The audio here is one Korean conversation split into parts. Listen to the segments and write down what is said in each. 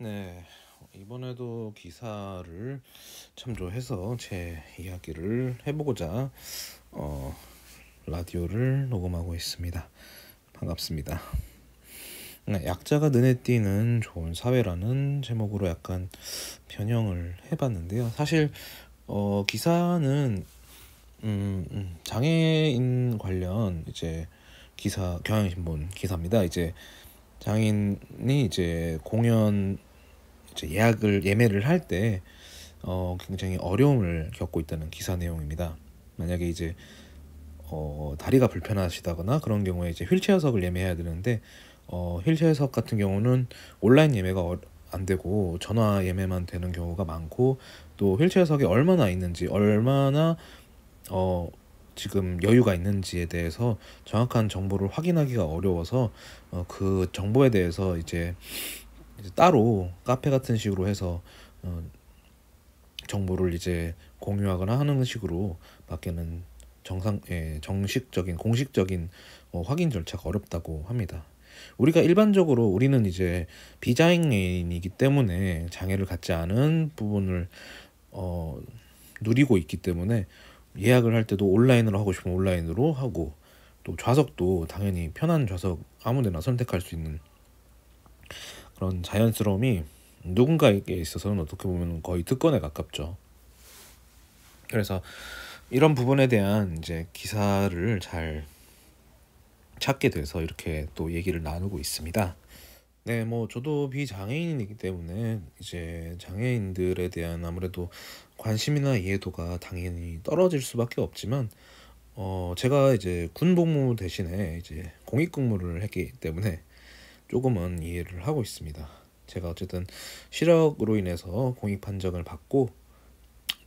네, 이번에도 기사를 참조해서 제 이야기를 해보고자 어, 라디오를 녹음하고 있습니다. 반갑습니다. 네, 약자가 눈에 띄는 좋은 사회라는 제목으로 약간 변형을 해봤는데요. 사실 기사는 장애인 관련 이제 기사, 경향신문 기사입니다. 이제 장애인이 이제 공연 이제 예매를 할 때 굉장히 어려움을 겪고 있다는 기사 내용입니다. 만약에 이제 다리가 불편하시다거나 그런 경우에 이제 휠체어석을 예매해야 되는데 휠체어석 같은 경우는 온라인 예매가 안 되고 전화 예매만 되는 경우가 많고, 또 휠체어석이 얼마나 있는지, 얼마나 지금 여유가 있는지에 대해서 정확한 정보를 확인하기가 어려워서 그 정보에 대해서 이제 따로 카페 같은 식으로 해서 정보를 이제 공유하거나 하는 식으로 밖에는 정식적인 공식적인 확인 절차가 어렵다고 합니다. 우리는 이제 비장애인이기 때문에 장애를 갖지 않은 부분을 누리고 있기 때문에 예약을 할 때도 온라인으로 하고 싶으면 온라인으로 하고, 또 좌석도 당연히 편한 좌석 아무데나 선택할 수 있는 그런 자연스러움이 누군가에게 있어서는 어떻게 보면 거의 특권에 가깝죠. 그래서 이런 부분에 대한 이제 기사를 잘 찾게 돼서 이렇게 또 얘기를 나누고 있습니다. 네, 뭐 저도 비장애인이기 때문에 이제 장애인들에 대한 아무래도 관심이나 이해도가 당연히 떨어질 수밖에 없지만, 제가 이제 군복무 대신에 이제 공익근무를 했기 때문에 조금은 이해를 하고 있습니다. 제가 어쨌든 시력으로 인해서 공익 판정을 받고,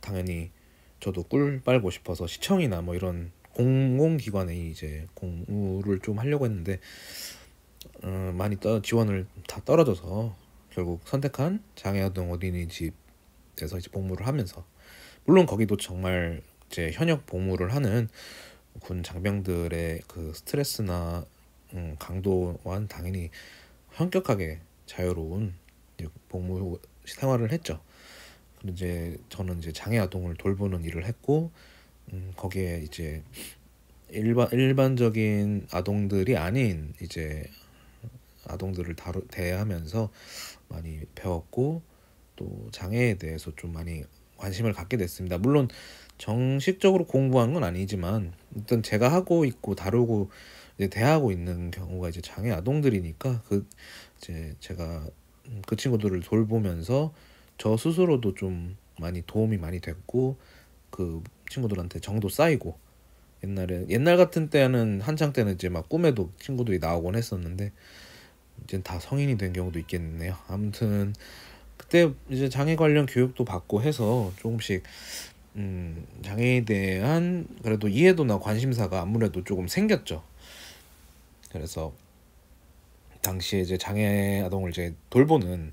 당연히 저도 꿀 빨고 싶어서 시청이나 뭐 이런 공공기관에 이제 공무를 좀 하려고 했는데 많이 지원을 다 떨어져서 결국 선택한 장애아동 어린이집에서 이제 복무를 하면서, 물론 거기도 정말 이제 현역 복무를 하는 군 장병들의 그 스트레스나 강도와는 당연히 현격하게 자유로운 복무 생활을 했죠. 근데 이제 저는 이제 장애 아동을 돌보는 일을 했고, 거기에 이제 일반적인 아동들이 아닌 이제 아동들을 대하면서 많이 배웠고, 또 장애에 대해서 좀 많이 관심을 갖게 됐습니다. 물론 정식적으로 공부한 건 아니지만 일단 제가 하고 있고 다루고 이제 대하고 있는 경우가 이제 장애 아동들이니까 이제 제가 그 친구들을 돌보면서 저 스스로도 좀 많이 도움이 많이 됐고, 그 친구들한테 정도 쌓이고, 옛날 같은 때는 한창 때는 이제 막 꿈에도 친구들이 나오곤 했었는데 이제 다 성인이 된 경우도 있겠네요. 아무튼 그때 이제 장애 관련 교육도 받고 해서 조금씩 장애에 대한 그래도 이해도나 관심사가 아무래도 조금 생겼죠. 그래서 당시에 이제 장애 아동을 이제 돌보는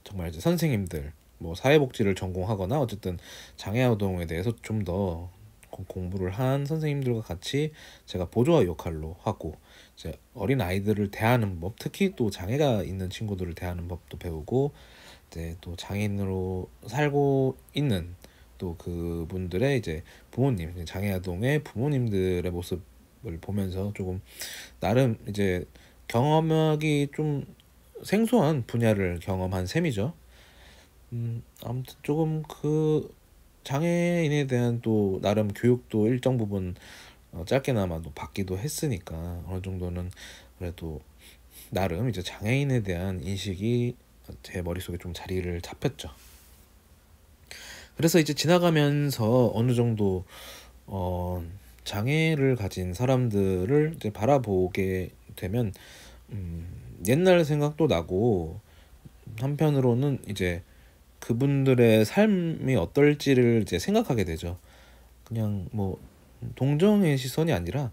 정말 이제 선생님들, 뭐 사회복지를 전공하거나 어쨌든 장애 아동에 대해서 좀 더 공부를 한 선생님들과 같이 제가 보조와 역할로 하고, 이제 어린 아이들을 대하는 법, 특히 또 장애가 있는 친구들을 대하는 법도 배우고, 이제 또 장애인으로 살고 있는 또 그분들의 이제 부모님, 장애 아동의 부모님들의 모습을 보면서 조금 나름 이제 경험하기 좀 생소한 분야를 경험한 셈이죠. 아무튼 조금 그 장애인에 대한 또 나름 교육도 일정 부분 짧게나마도 받기도 했으니까 어느 정도는 그래도 나름 이제 장애인에 대한 인식이 제 머릿속에 좀 자리를 잡혔죠. 그래서 이제 지나가면서 어느 정도 장애를 가진 사람들을 이제 바라보게 되면 옛날 생각도 나고, 한편으로는 이제 그분들의 삶이 어떨지를 이제 생각하게 되죠. 그냥 뭐 동정의 시선이 아니라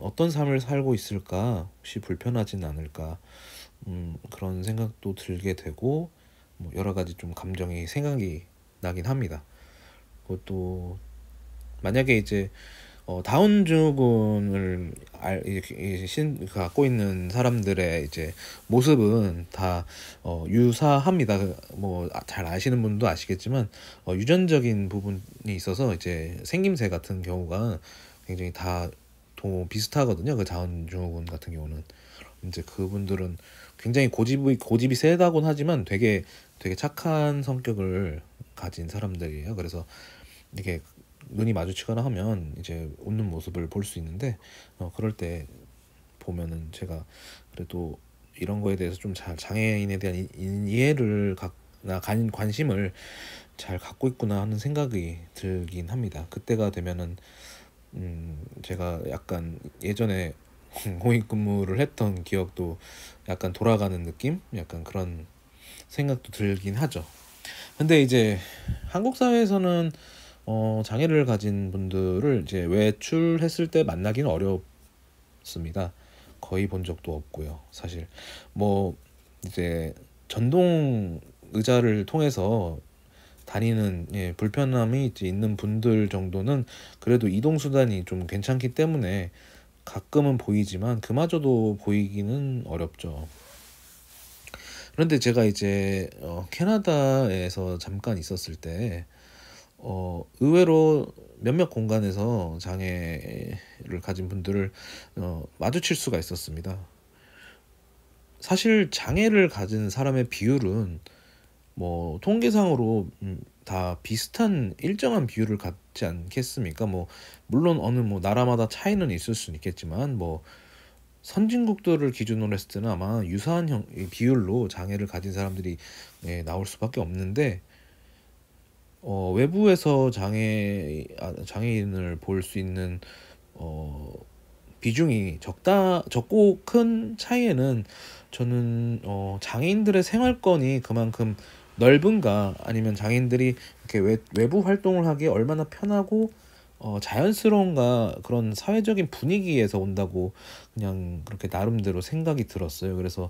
어떤 삶을 살고 있을까, 혹시 불편하진 않을까, 그런 생각도 들게 되고, 뭐 여러 가지 좀 생각이 나긴 합니다. 그것도 만약에 이제 다운 증후군을 갖고 있는 사람들의 이제 모습은 다 유사합니다. 뭐 잘 아시는 분도 아시겠지만 유전적인 부분이 있어서 이제 생김새 같은 경우가 굉장히 다 비슷하거든요. 그 다운 증후군 같은 경우는 이제 그분들은 굉장히 고집이 세다곤 하지만 되게 착한 성격을 가진 사람들이에요. 그래서 이렇게 눈이 마주치거나 하면 이제 웃는 모습을 볼 수 있는데 그럴 때 보면은 제가 그래도 이런 거에 대해서 좀 잘 장애인에 대한 이해를 관심을 잘 갖고 있구나 하는 생각이 들긴 합니다. 그때가 되면은 제가 약간 예전에 공익근무를 했던 기억도 약간 돌아가는 느낌? 약간 그런 생각도 들긴 하죠. 근데 이제 한국 사회에서는 장애를 가진 분들을 이제 외출했을 때 만나기는 어렵습니다. 거의 본 적도 없고요. 사실 뭐 이제 전동 의자를 통해서 다니는 불편함이 이제 있는 분들 정도는 그래도 이동 수단이 좀 괜찮기 때문에 가끔은 보이지만 그마저도 보이기는 어렵죠. 그런데 제가 이제 캐나다에서 잠깐 있었을 때 의외로 몇몇 공간에서 장애를 가진 분들을 마주칠 수가 있었습니다. 사실 장애를 가진 사람의 비율은 뭐 통계상으로 다 비슷한 일정한 비율을 갖지 않겠습니까? 뭐 물론 어느 뭐 나라마다 차이는 있을 수는 있겠지만 뭐 선진국들을 기준으로 했을 때는 아마 유사한 비율로 장애를 가진 사람들이 나올 수밖에 없는데 외부에서 장애인을 볼 수 있는 비중이 적고 큰 차이에는 저는 장애인들의 생활권이 그만큼 넓은가 아니면 장애인들이 이렇게 외부 활동을 하기에 얼마나 편하고 자연스러운가 그런 사회적인 분위기에서 온다고 그냥 그렇게 나름대로 생각이 들었어요. 그래서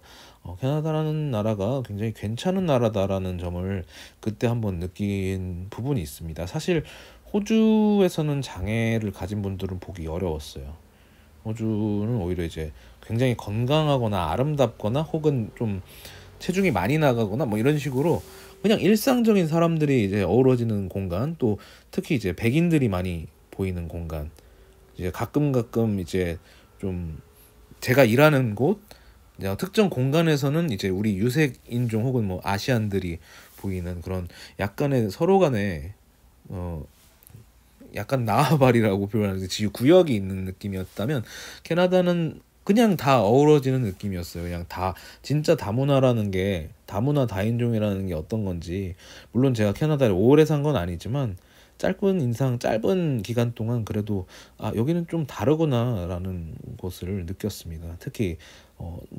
캐나다라는 나라가 굉장히 괜찮은 나라다라는 점을 그때 한번 느낀 부분이 있습니다. 사실 호주에서는 장애를 가진 분들은 보기 어려웠어요. 호주는 오히려 이제 굉장히 건강하거나 아름답거나 혹은 좀 체중이 많이 나가거나 뭐 이런 식으로 그냥 일상적인 사람들이 이제 어우러지는 공간, 또 특히 이제 백인들이 많이 보이는 공간, 이제 가끔 이제 좀 제가 일하는 곳 특정 공간에서는 이제 우리 유색 인종 혹은 뭐 아시안들이 보이는 그런 약간의 서로 간에 약간 나와바리라고 표현하는데 지구 구역이 있는 느낌이었다면 캐나다는 그냥 다 어우러지는 느낌이었어요. 그냥 다 진짜 다문화라는 게 다문화 다인종이라는 게 어떤 건지 물론 제가 캐나다에 오래 산 건 아니지만 짧은 기간 동안 그래도 여기는 좀 다르구나라는 것을 느꼈습니다. 특히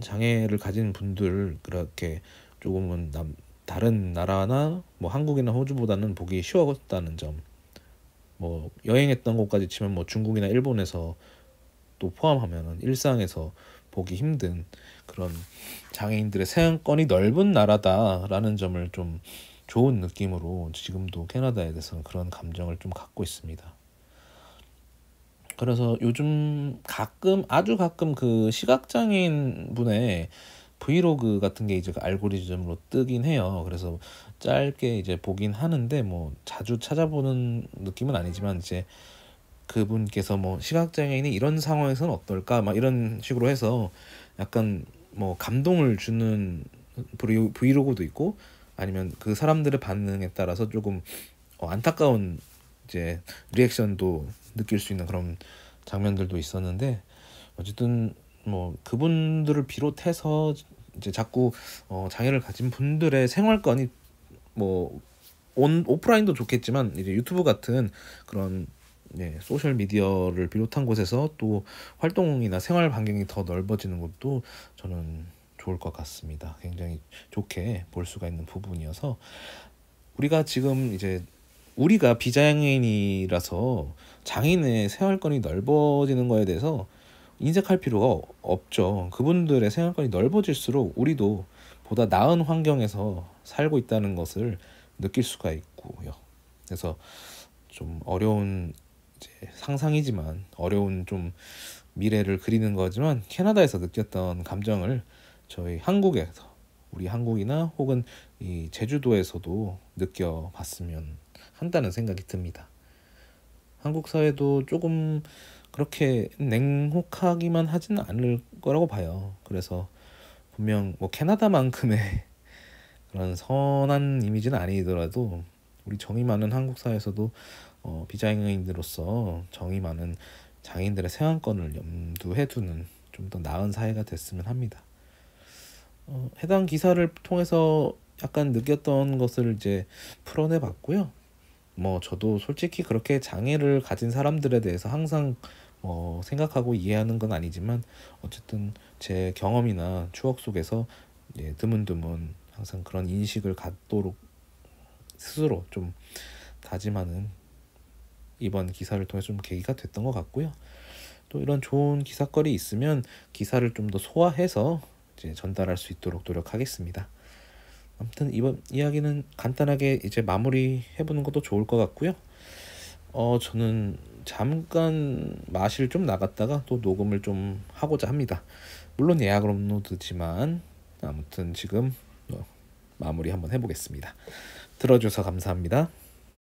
장애를 가진 분들 그렇게 조금은 다른 나라나 뭐 한국이나 호주보다는 보기 쉬웠다는 점. 뭐 여행했던 곳까지 치면 뭐 중국이나 일본에서 또 포함하면 일상에서 보기 힘든 그런 장애인들의 생활권이 넓은 나라다라는 점을 좀 좋은 느낌으로 지금도 캐나다에 대해서는 그런 감정을 좀 갖고 있습니다. 그래서 요즘 아주 가끔 그 시각장애인 분의 브이로그 같은 게 이제 그 알고리즘으로 뜨긴 해요. 그래서 짧게 이제 보긴 하는데 뭐 자주 찾아보는 느낌은 아니지만 이제 그분께서 뭐 시각장애인이 이런 상황에서는 어떨까 막 이런 식으로 해서 약간 뭐 감동을 주는 브이로그도 있고 아니면 그 사람들의 반응에 따라서 조금 안타까운 이제 리액션도 느낄 수 있는 그런 장면들도 있었는데 어쨌든 뭐 그분들을 비롯해서 이제 자꾸 장애를 가진 분들의 생활권이 뭐 오프라인도 좋겠지만 이제 유튜브 같은 그런 소셜 미디어를 비롯한 곳에서 또 활동이나 생활 반경이 더 넓어지는 것도 저는 좋을 것 같습니다. 굉장히 좋게 볼 수가 있는 부분이어서 우리가 지금 이제 우리가 비장애인이라서 장애인의 생활권이 넓어지는 거에 대해서 인색할 필요가 없죠. 그분들의 생활권이 넓어질수록 우리도 보다 나은 환경에서 살고 있다는 것을 느낄 수가 있고요. 그래서 좀 어려운 이제 상상이지만 어려운 좀 미래를 그리는 거지만 캐나다에서 느꼈던 감정을 저희 한국에서 우리 한국이나 혹은 이 제주도에서도 느껴봤으면 한다는 생각이 듭니다. 한국 사회도 조금 그렇게 냉혹하기만 하지는 않을 거라고 봐요. 그래서 분명 뭐 캐나다만큼의 그런 선한 이미지는 아니더라도 우리 정이 많은 한국 사회에서도 비장애인으로서 정이 많은 장애인들의 생활권을 염두에 두는 좀 더 나은 사회가 됐으면 합니다. 해당 기사를 통해서 약간 느꼈던 것을 이제 풀어내 봤고요. 뭐 저도 솔직히 그렇게 장애를 가진 사람들에 대해서 항상 생각하고 이해하는 건 아니지만 어쨌든 제 경험이나 추억 속에서 드문드문 항상 그런 인식을 갖도록 스스로 좀 다짐하는 이번 기사를 통해서 좀 계기가 됐던 것 같고요. 또 이런 좋은 기사거리 있으면 기사를 좀 더 소화해서 이제 전달할 수 있도록 노력하겠습니다. 아무튼 이번 이야기는 간단하게 이제 마무리 해보는 것도 좋을 것 같고요. 저는 잠깐 마실 좀 나갔다가 또 녹음을 좀 하고자 합니다. 물론 예약 업로드지만 아무튼 지금 마무리 한번 해보겠습니다. 들어줘서 감사합니다.